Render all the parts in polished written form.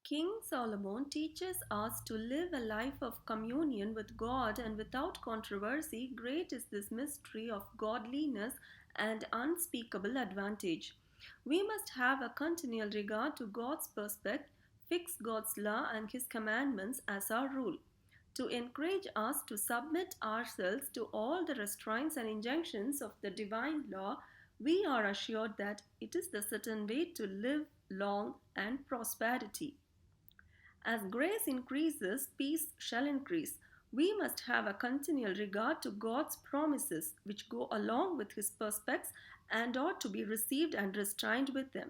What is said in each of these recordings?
King Solomon teaches us to live a life of communion with God and without controversy. Great is this mystery of godliness and unspeakable advantage. We must have a continual regard to God's perspective, fix God's law and His commandments as our rule. To encourage us to submit ourselves to all the restraints and injunctions of the divine law, we are assured that it is the certain way to live long and prosperity. As grace increases, peace shall increase. We must have a continual regard to God's promises, which go along with His prospects and ought to be received and restrained with them.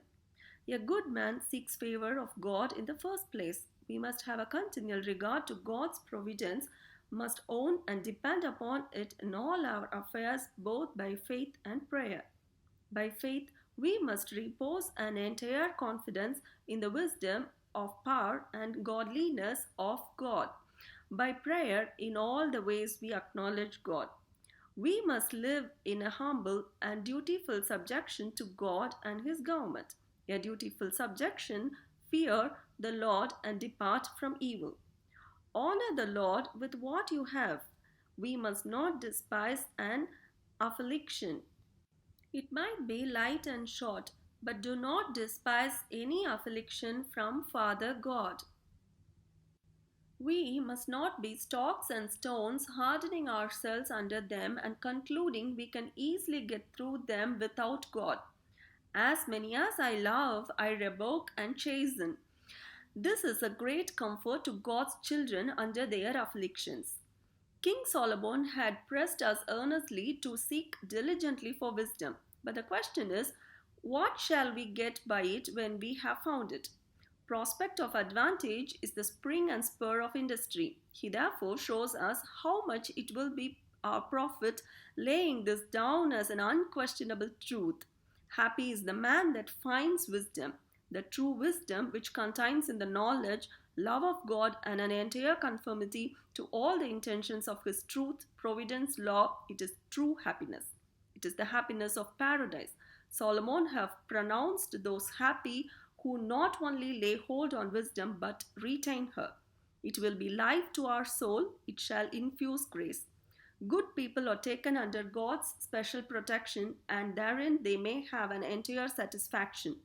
A good man seeks favor of God in the first place. We must have a continual regard to God's providence, must own and depend upon it in all our affairs, both by faith and prayer. By faith, we must repose an entire confidence in the wisdom of power and godliness of God. By prayer, in all the ways we acknowledge God. We must live in a humble and dutiful subjection to God and His government. A dutiful subjection, fear the Lord and depart from evil. Honor the Lord with what you have. We must not despise an affliction. It might be light and short, but do not despise any affliction from Father God. We must not be stocks and stones, hardening ourselves under them and concluding we can easily get through them without God. As many as I love, I rebuke and chasten. This is a great comfort to God's children under their afflictions. King Solomon had pressed us earnestly to seek diligently for wisdom. But the question is, what shall we get by it when we have found it? Prospect of advantage is the spring and spur of industry. He therefore shows us how much it will be our profit, laying this down as an unquestionable truth. Happy is the man that finds wisdom, the true wisdom which contains in the knowledge, love of God, and an entire conformity to all the intentions of His truth, providence, law. It is true happiness. It is the happiness of paradise. Solomon have pronounced those happy who not only lay hold on wisdom but retain her. It will be life to our soul. It shall infuse grace. Good people are taken under God's special protection, and therein they may have an entire satisfaction.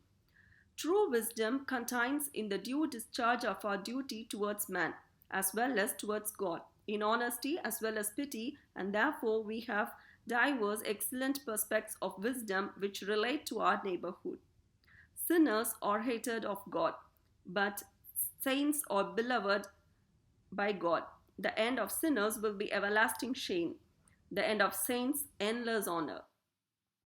True wisdom contains in the due discharge of our duty towards man, as well as towards God, in honesty as well as pity, and therefore we have diverse excellent prospects of wisdom which relate to our neighborhood. Sinners are hated of God, but saints are beloved by God. The end of sinners will be everlasting shame, the end of saints, endless honor.